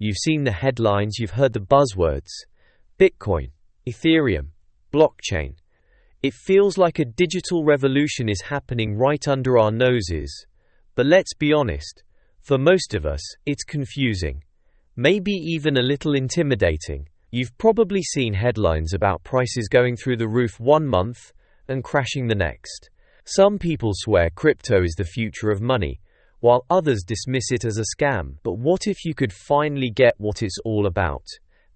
You've seen the headlines, you've heard the buzzwords. Bitcoin, Ethereum, blockchain. It feels like a digital revolution is happening right under our noses. But let's be honest, for most of us, it's confusing. Maybe even a little intimidating. You've probably seen headlines about prices going through the roof one month and crashing the next. Some people swear crypto is the future of money, while others dismiss it as a scam. But what if you could finally get what it's all about?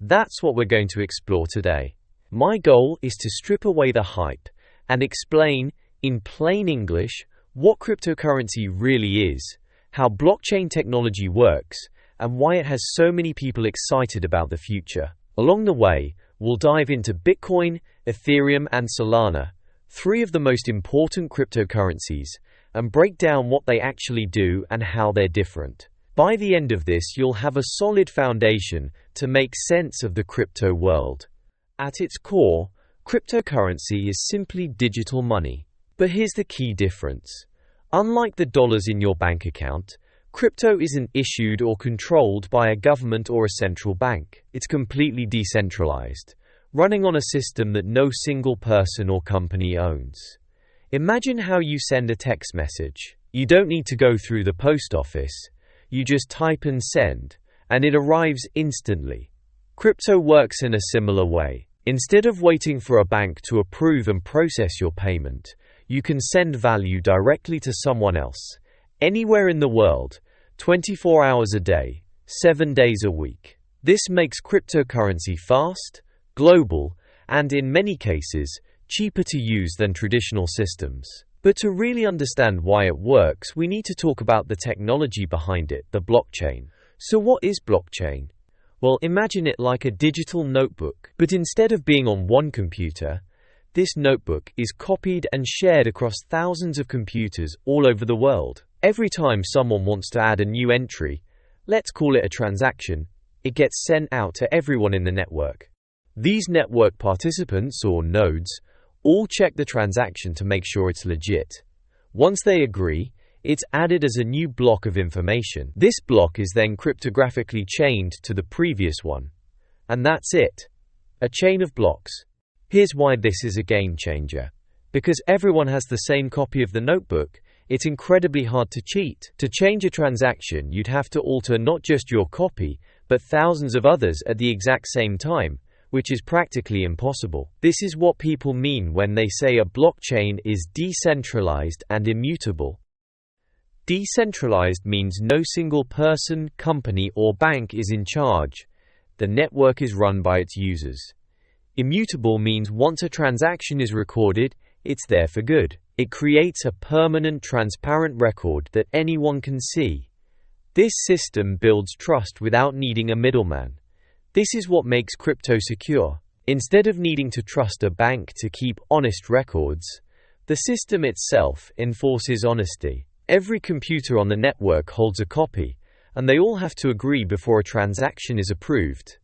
That's what we're going to explore today. My goal is to strip away the hype and explain, in plain English, what cryptocurrency really is, how blockchain technology works, and why it has so many people excited about the future. Along the way, we'll dive into Bitcoin, Ethereum, and Solana, three of the most important cryptocurrencies, and break down what they actually do and how they're different. By the end of this, you'll have a solid foundation to make sense of the crypto world. At its core, cryptocurrency is simply digital money. But here's the key difference. Unlike the dollars in your bank account, crypto isn't issued or controlled by a government or a central bank. It's completely decentralized, running on a system that no single person or company owns. Imagine how you send a text message. You don't need to go through the post office. You just type and send, and it arrives instantly. Crypto works in a similar way. Instead of waiting for a bank to approve and process your payment, you can send value directly to someone else, anywhere in the world, 24 hours a day, 7 days a week. This makes cryptocurrency fast, global, and in many cases, cheaper to use than traditional systems. But to really understand why it works, we need to talk about the technology behind it, the blockchain. So what is blockchain? Well, imagine it like a digital notebook, but instead of being on one computer, this notebook is copied and shared across thousands of computers all over the world. Every time someone wants to add a new entry, let's call it a transaction, it gets sent out to everyone in the network. These network participants, or nodes, all check the transaction to make sure it's legit. Once they agree, it's added as a new block of information. This block is then cryptographically chained to the previous one. And that's it. A chain of blocks. Here's why this is a game changer. Because everyone has the same copy of the notebook, it's incredibly hard to cheat. To change a transaction, you'd have to alter not just your copy, but thousands of others at the exact same time, which is practically impossible. This is what people mean when they say a blockchain is decentralized and immutable. Decentralized means no single person, company, or bank is in charge. The network is run by its users. Immutable means once a transaction is recorded, it's there for good. It creates a permanent, transparent record that anyone can see. This system builds trust without needing a middleman. This is what makes crypto secure. Instead of needing to trust a bank to keep honest records, the system itself enforces honesty. Every computer on the network holds a copy, and they all have to agree before a transaction is approved.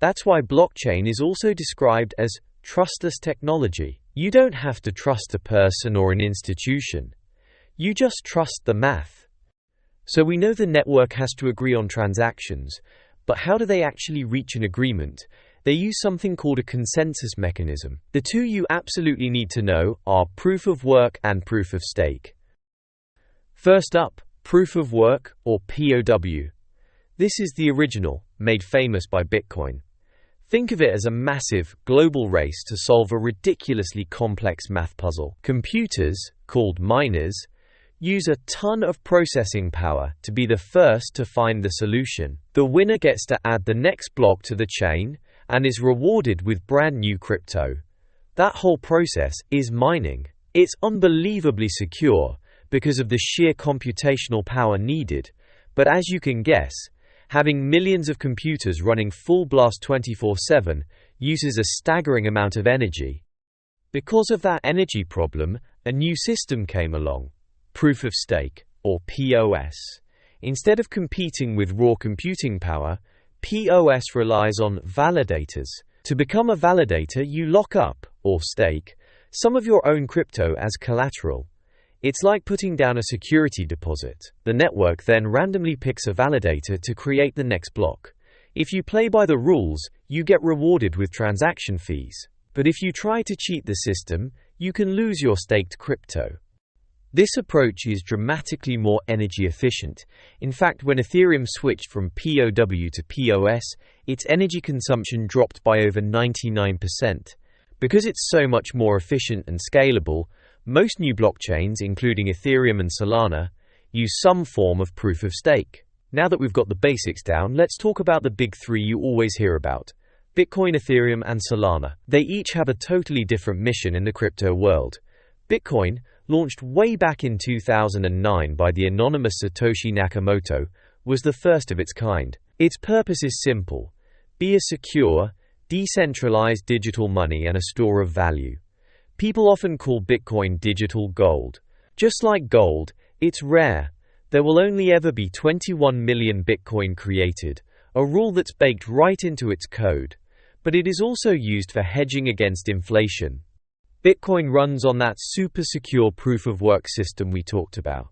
That's why blockchain is also described as trustless technology. You don't have to trust a person or an institution. You just trust the math. So we know the network has to agree on transactions, but how do they actually reach an agreement? They use something called a consensus mechanism. The two you absolutely need to know are proof of work and proof of stake. First up, proof of work, or POW. This is the original, made famous by Bitcoin. Think of it as a massive, global race to solve a ridiculously complex math puzzle. Computers, called miners, use a ton of processing power to be the first to find the solution. The winner gets to add the next block to the chain and is rewarded with brand new crypto. That whole process is mining. It's unbelievably secure because of the sheer computational power needed, but as you can guess, having millions of computers running full blast 24/7 uses a staggering amount of energy. Because of that energy problem, a new system came along, proof of stake, or POS. Instead of competing with raw computing power, POS relies on validators. To become a validator, you lock up, or stake, some of your own crypto as collateral. It's like putting down a security deposit. The network then randomly picks a validator to create the next block. If you play by the rules, you get rewarded with transaction fees. But if you try to cheat the system, you can lose your staked crypto. This approach is dramatically more energy efficient. In fact, when Ethereum switched from POW to POS, its energy consumption dropped by over 99%. Because it's so much more efficient and scalable, most new blockchains, including Ethereum and Solana, use some form of proof of stake. Now that we've got the basics down, let's talk about the big three you always hear about: Bitcoin, Ethereum, and Solana. They each have a totally different mission in the crypto world. Bitcoin, launched way back in 2009 by the anonymous Satoshi Nakamoto, was the first of its kind. Its purpose is simple: be a secure, decentralized digital money and a store of value. People often call Bitcoin digital gold. Just like gold, it's rare. There will only ever be 21 million Bitcoin created, a rule that's baked right into its code. But it is also used for hedging against inflation. Bitcoin runs on that super secure proof-of-work system we talked about.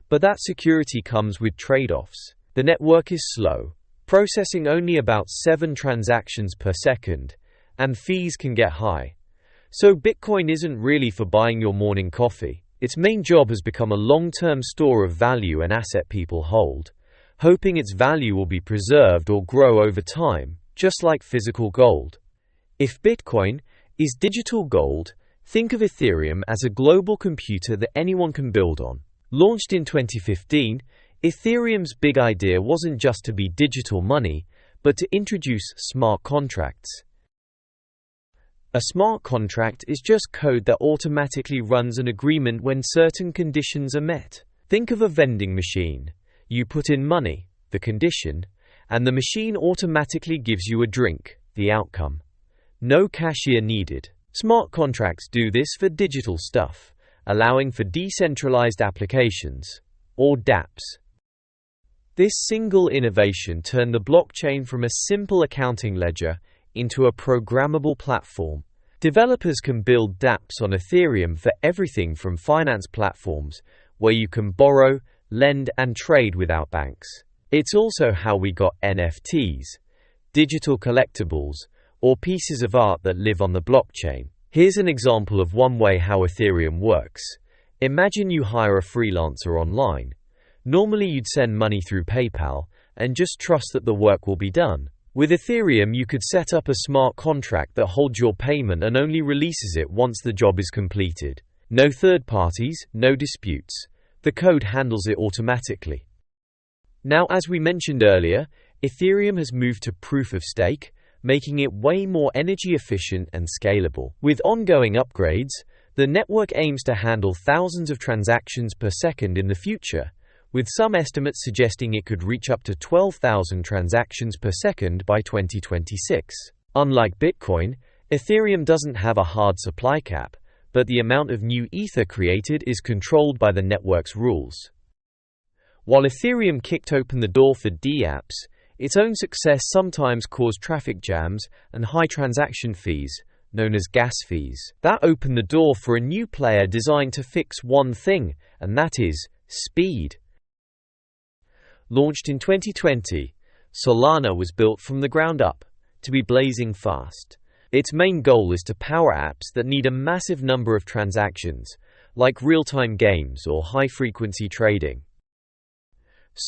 But that security comes with trade-offs. The network is slow, processing only about 7 transactions per second, and fees can get high. So Bitcoin isn't really for buying your morning coffee. Its main job has become a long-term store of value and asset people hold, hoping its value will be preserved or grow over time, just like physical gold. If Bitcoin is digital gold, think of Ethereum as a global computer that anyone can build on. Launched in 2015, Ethereum's big idea wasn't just to be digital money, but to introduce smart contracts. A smart contract is just code that automatically runs an agreement when certain conditions are met. Think of a vending machine. You put in money, the condition, and the machine automatically gives you a drink, the outcome. No cashier needed. Smart contracts do this for digital stuff, allowing for decentralized applications, or dApps. This single innovation turned the blockchain from a simple accounting ledger into a programmable platform. Developers can build dApps on Ethereum for everything from finance platforms, where you can borrow, lend, and trade without banks. It's also how we got NFTs, digital collectibles, or pieces of art that live on the blockchain. Here's an example of one way how Ethereum works. Imagine you hire a freelancer online. Normally you'd send money through PayPal and just trust that the work will be done. With Ethereum, you could set up a smart contract that holds your payment and only releases it once the job is completed. No third parties, no disputes. The code handles it automatically. Now, as we mentioned earlier, Ethereum has moved to proof of stake, making it way more energy efficient and scalable. With ongoing upgrades, the network aims to handle thousands of transactions per second in the future, with some estimates suggesting it could reach up to 12,000 transactions per second by 2026. Unlike Bitcoin, Ethereum doesn't have a hard supply cap, but the amount of new Ether created is controlled by the network's rules. While Ethereum kicked open the door for dApps, its own success sometimes caused traffic jams and high transaction fees, known as gas fees. That opened the door for a new player designed to fix one thing, and that is speed. Launched in 2020, Solana was built from the ground up to be blazing fast. Its main goal is to power apps that need a massive number of transactions, like real-time games or high-frequency trading.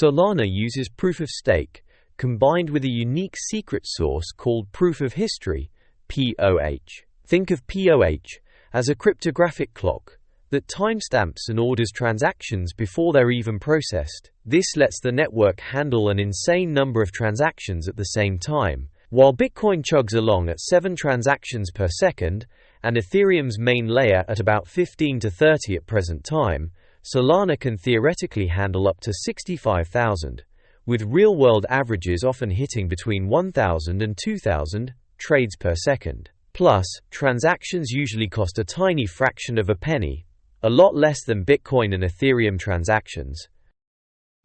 Solana uses proof of stake, combined with a unique secret source called proof of history, POH. Think of POH as a cryptographic clock that timestamps and orders transactions before they're even processed. This lets the network handle an insane number of transactions at the same time. While Bitcoin chugs along at 7 transactions per second, and Ethereum's main layer at about 15 to 30 at present time, Solana can theoretically handle up to 65,000, with real-world averages often hitting between 1,000 and 2,000 trades per second. Plus, transactions usually cost a tiny fraction of a penny, a lot less than Bitcoin and Ethereum transactions.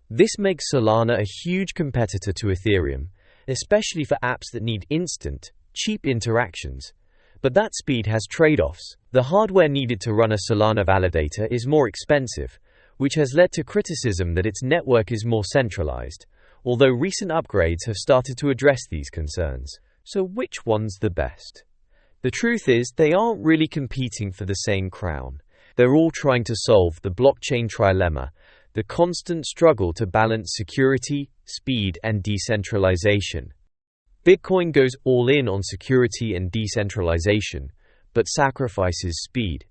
This makes Solana a huge competitor to Ethereum, especially for apps that need instant, cheap interactions. But that speed has trade-offs. The hardware needed to run a Solana validator is more expensive, which has led to criticism that its network is more centralized, although recent upgrades have started to address these concerns. So which one's the best? The truth is, they aren't really competing for the same crown. They're all trying to solve the blockchain trilemma, the constant struggle to balance security, speed, and decentralization. Bitcoin goes all in on security and decentralization, but sacrifices speed.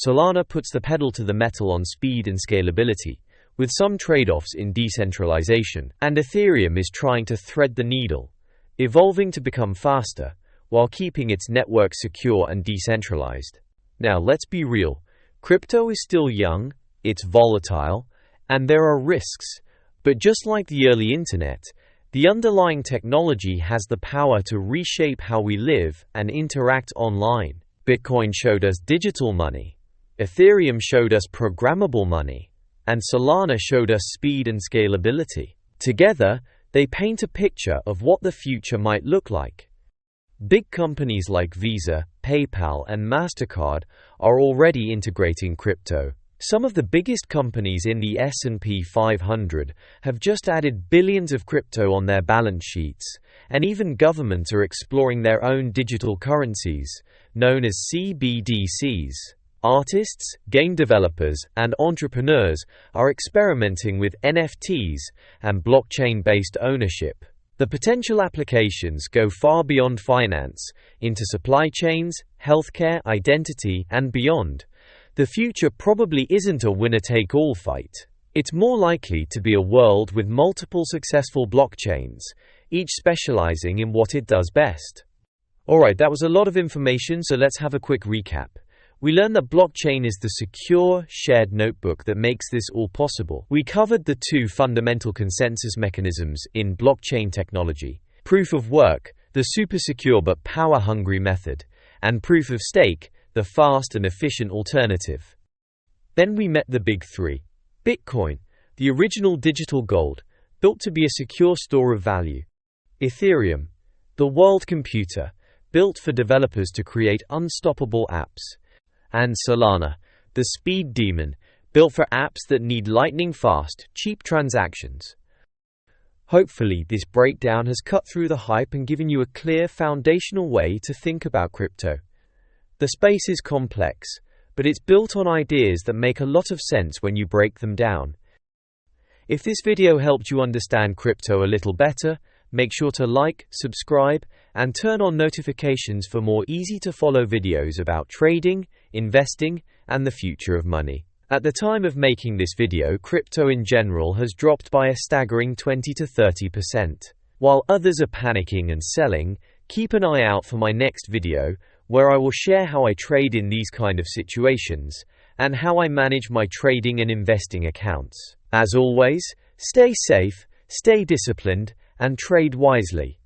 Solana puts the pedal to the metal on speed and scalability, with some trade-offs in decentralization, and Ethereum is trying to thread the needle, evolving to become faster, while keeping its network secure and decentralized. Now, let's be real. Crypto is still young, it's volatile, and there are risks. But just like the early internet, the underlying technology has the power to reshape how we live and interact online. Bitcoin showed us digital money, Ethereum showed us programmable money, and Solana showed us speed and scalability. Together, they paint a picture of what the future might look like. Big companies like Visa, PayPal, and MasterCard are already integrating crypto. Some of the biggest companies in the S&P 500 have just added billions of crypto on their balance sheets, and even governments are exploring their own digital currencies, known as CBDCs. Artists, game developers, and entrepreneurs are experimenting with NFTs and blockchain-based ownership. The potential applications go far beyond finance, into supply chains, healthcare, identity, and beyond. The future probably isn't a winner-take-all fight. It's more likely to be a world with multiple successful blockchains, each specializing in what it does best. Alright, that was a lot of information, so let's have a quick recap. We learned that blockchain is the secure, shared notebook that makes this all possible. We covered the two fundamental consensus mechanisms in blockchain technology: proof of work, the super secure but power-hungry method, and proof of stake, the fast and efficient alternative. Then we met the big three. Bitcoin, the original digital gold, built to be a secure store of value. Ethereum, the world computer, built for developers to create unstoppable apps. And Solana, the speed demon, built for apps that need lightning-fast, cheap transactions. Hopefully, this breakdown has cut through the hype and given you a clear, foundational way to think about crypto. The space is complex, but it's built on ideas that make a lot of sense when you break them down. If this video helped you understand crypto a little better, make sure to like, subscribe, and turn on notifications for more easy-to-follow videos about trading, investing, and the future of money. At the time of making this video, crypto in general has dropped by a staggering 20 to 30%. While others are panicking and selling, keep an eye out for my next video, where I will share how I trade in these kind of situations, and how I manage my trading and investing accounts. As always, stay safe, stay disciplined, and trade wisely.